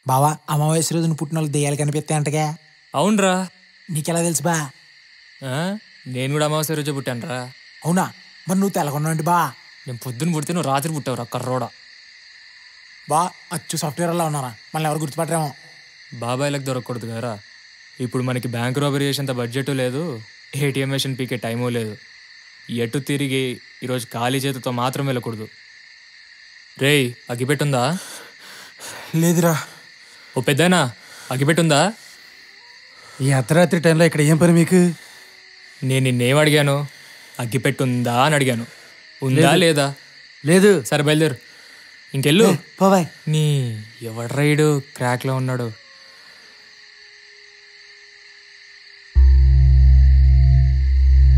బావా అమావాస్య రోజున పుట్టిన వాళ్ళు దెయ్యాలు కనిపిస్తాయి అంటగా. అవునరా. నీకెలా తెలుసు బా? నేను కూడా అమావాస్య రోజే పుట్టానురా. అవునా? మరి నువ్వు తెలగొన్నావు బా. నేను పొద్దున్న పుడితే నువ్వు రాత్రి పుట్టావురా కర్రోడా. బా అచ్చు సాఫ్ట్వేర్ అలా ఉన్నారా, మళ్ళీ ఎవరు గుర్తుపట్టరేమో. బాబాయ్లకు దొరకకూడదు కదరా. ఇప్పుడు మనకి బ్యాంక్ రాబరీ చేసేంత బడ్జెట్ లేదు, ఏటీఎం మెషిన్ పీకే టైమూ లేదు. ఎటు తిరిగి ఈరోజు ఖాళీ చేతితో మాత్రం వెళ్ళకూడదు. రేయ్ అగ్గిపెట్టుందా? లేదురా. ఓ పెద్దనా అగ్గిపెట్టుందా? ఈ అర్ధరాత్రి టైంలో ఇక్కడ ఏం పని మీకు? నేను నిన్నేం అడిగాను? అగ్గిపెట్టుందా అని అడిగాను. ఉందా లేదా? లేదు. సరే బయలుదేరు, ఇంకెళ్ళు. పోవాయ్. నీ ఎవడ్రైడు క్రాక్లో ఉన్నాడు.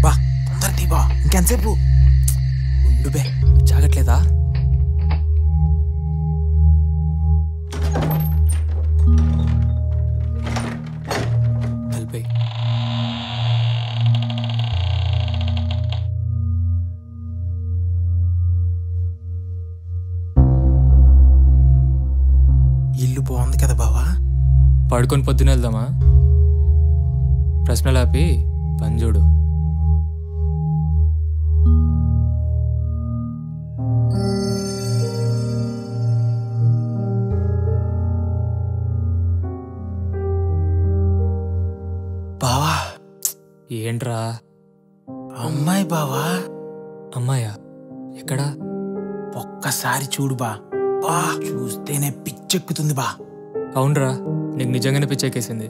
బా తొందరది బా, ఇంకెంతసేపు ఉండు బే, జాగట్లేదా? ఇల్లు బాగుంది కదా బావా. పడుకొని పొద్దున వెళ్దామా? ప్రశ్నలు ఆపి పని చూడు. బావా ఏంట్రా? అమ్మాయి బావా. అమ్మాయా? ఎక్కడా? ఒక్కసారి చూడు బా. బా చూస్తేనే పిచ్చెక్కుతుంది బా. అవునరా, నీకు నిజంగానే పిచ్చెక్కేసింది.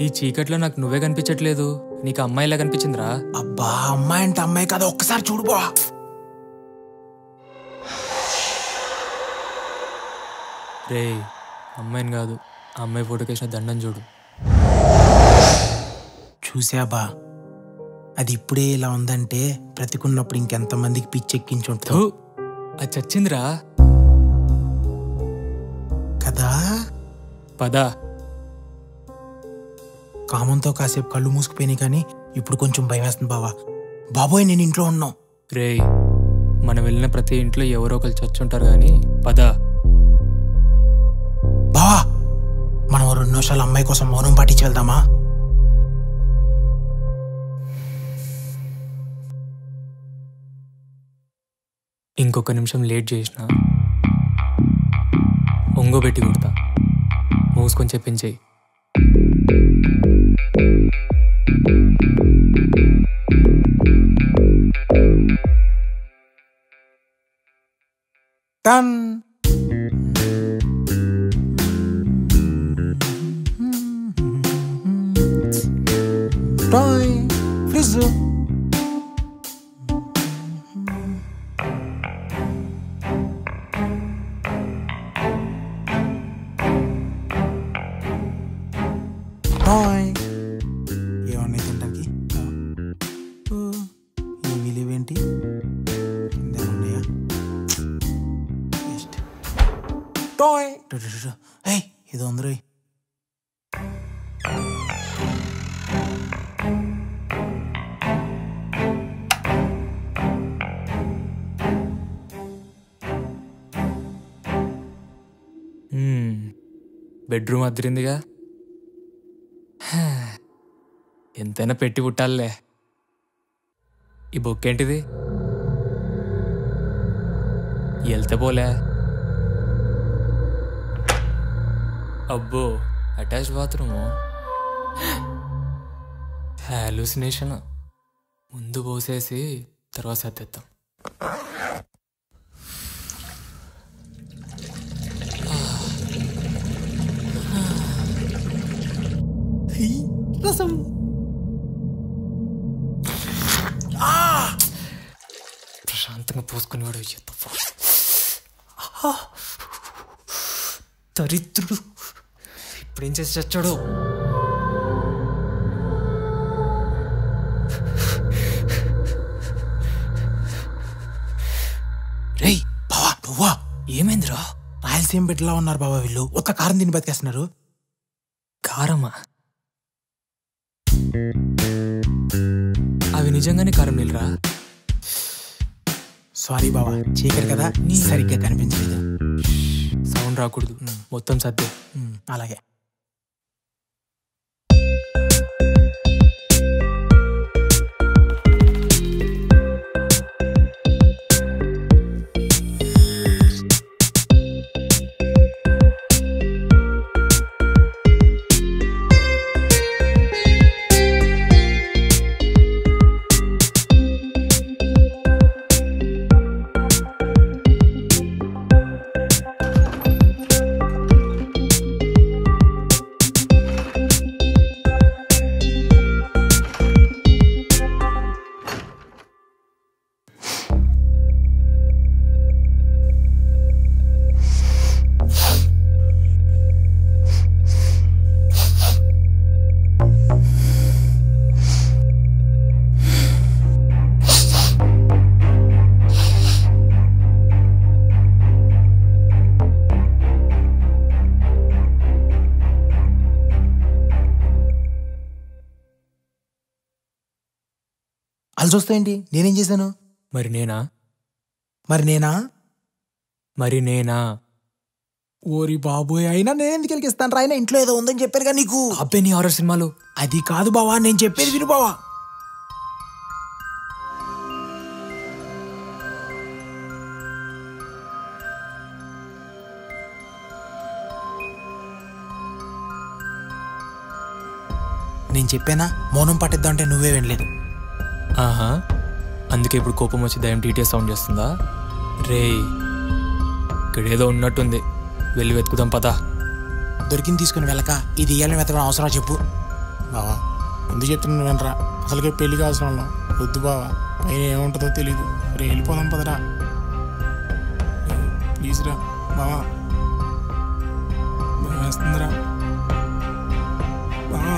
ఈ చీకట్లో నాకు నువ్వే కనిపించట్లేదు, నీకు అమ్మాయిలా కనిపించిందిరా. అబ్బా అమ్మాయి అంటే అమ్మాయి కదా, ఒక్కసారి చూడు బా. రే అమ్మాయిని కాదు, ఆ అమ్మాయి ఫోటోకేసిన దండం చూడు. చూసా బా, అది ఇప్పుడే ఇలా ఉందంటే బ్రతికున్నప్పుడు ఇంకెంతమందికి పిచ్చెక్కించుంటుందో. అది చచ్చిందిరా కదా. పదా. కామంతో కాసేపు కళ్ళు మూసుకుపోయినాయి కానీ ఇప్పుడు కొంచెం భయం వేస్తుంది బావా. బాబోయ్ నేను ఇంట్లో ఉన్నాం. రే మనం వెళ్ళిన ప్రతి ఇంట్లో ఎవరో ఒకరు చచ్చుంటారు కానీ పదా. బావా మనం 2 నిమిషాలు అమ్మాయి కోసం మౌనం పాటించి వెళ్దామా? ఇంకొక నిమిషం లేట్ చేసిన ఒంగోబెట్టి కొడతా. మూసుకొని చెప్పించేయి. టన్ టాయ్ ఫ్రిజ్. ఏమన్నా తింటానికి ఏమీ లేవేంటి? ఉన్నాయా? టాయ్ ఏదో అందరూ బెడ్రూమ్ అద్దరిందిగా, ఎంతైనా పెట్టి పుట్టాలే. ఈ బుక్ ఏంటిది? వెళ్తే పోలే. అబ్బో అటాచ్ బాత్రూము. హాలూసినేషన్. ముందు పోసేసి తర్వాత సర్దేద్దాం. రసం. ప్రశాంతంగా పోసుకునేవాడు దరిద్రుడు. ఇప్పుడేం చేసి చచ్చాడు? రేయ్ బావా నువ్వా? ఏమైందిరా? రాయలసీమ బిడ్డలా ఉన్నారు బాబా వీళ్ళు. ఒక్క కారం తిని బతికేస్తున్నారు. కారమా? అవి నిజంగానే కారం నీళ్ళరా? సారీ బావా, చీకటి కదా సరిగ్గా కనిపించలేదు. సౌండ్ సౌండ్ రాకూడదు, మొత్తం సర్దే. అలాగే. వాళ్ళు చూస్తాయండి, నేనేం చేశాను? మరి నేనా? ఓరి బాబోయ్, అయినా నేను ఎందుకు వెళ్ళిస్తాను రా? అయినా ఇంట్లో ఏదో ఉందని చెప్పారుగా నీకు. అబ్బే నీ హారర్ సినిమాలు. అది కాదు బావా, నేను చెప్పేది విను బావా. నేను చెప్పానా మౌనం పట్టిద్దాం అంటే నువ్వే వినలేదు. ఆహా, అందుకే ఇప్పుడు కోపం వచ్చి దయ్యం టీటీఎస్ సౌండ్ చేస్తుందా? రే, ఇక్కడేదో ఉన్నట్టుంది, వెళ్ళి వెతుకుదాం పదా. దొరికింది తీసుకుని వెళ్ళక ఇది ఇయ్యాలని వెతకడం అవసరం చెప్పు బావా. ఎందుకు చెప్తున్నాను వినరా? అసలుకే పెళ్లికి అవసరం ఉన్నా వద్దు బావా, పైన ఏముంటుందో తెలీదు. రే వెళ్ళిపోదాం పదరా, ప్లీజ్ రా బావా. వేస్తుందిరా బావా.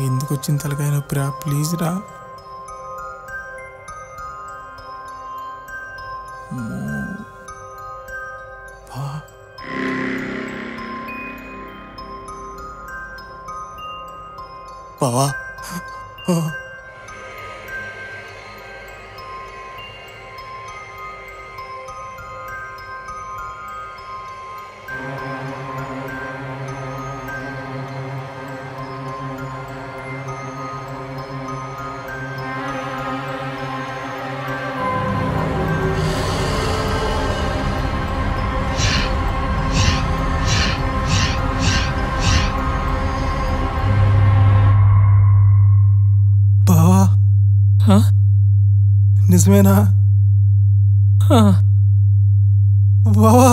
ఎందుకు వచ్చిన తలకాయ నొప్పిరా? ప్లీజ్ రా. బావా నిజమేనా బావా?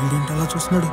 వీడేంటి అలా చూస్తున్నాడు?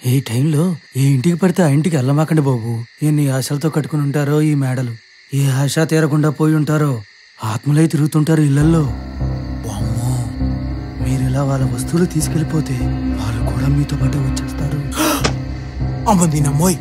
ఈ టైంలో ఏ ఇంటికి పడితే ఆ ఇంటికి వెళ్ళమాకండి బాబు. ఎన్ని ఆశలతో కట్టుకుని ఉంటారో ఈ మేడలు. ఏ ఆశ తీరకుండా పోయి ఉంటారో. ఆత్మలై తిరుగుతుంటారు ఇళ్లల్లో. వామ్మో, మీరు ఇలా వాళ్ళ వస్తువులు తీసుకెళ్లిపోతే వాళ్ళు కూడా మీతో పాటు వచ్చేస్తారు. అమ్మ దీనమ్మోయ్.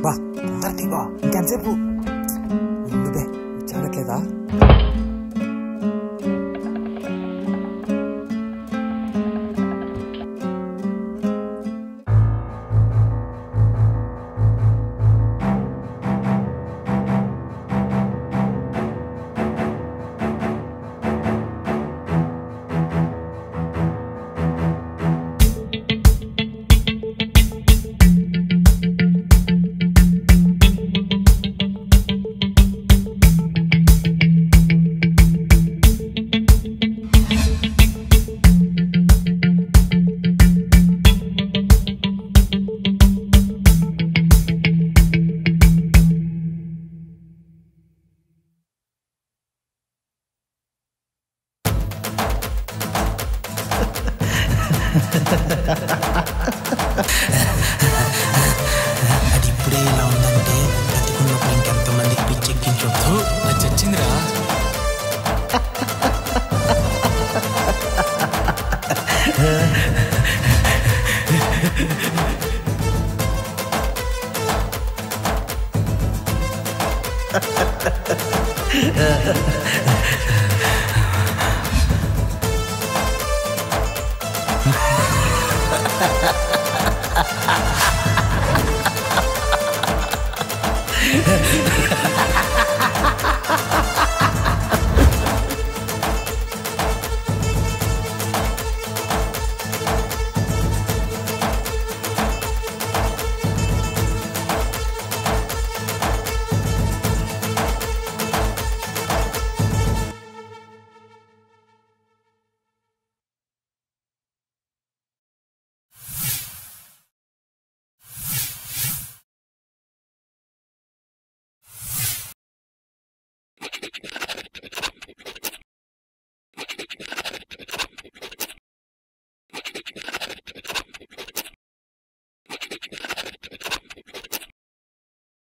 బా తొందరగా బా, ఇంకెంతసేపు ఉండుబే, చాలట్లేదా? అది ఇప్పుడే ఇలా ఉందంటే బతికున్నప్పుడు ఇంకెంతమందికి పిచ్చెక్కించొద్దు. అది చచ్చిందిరా.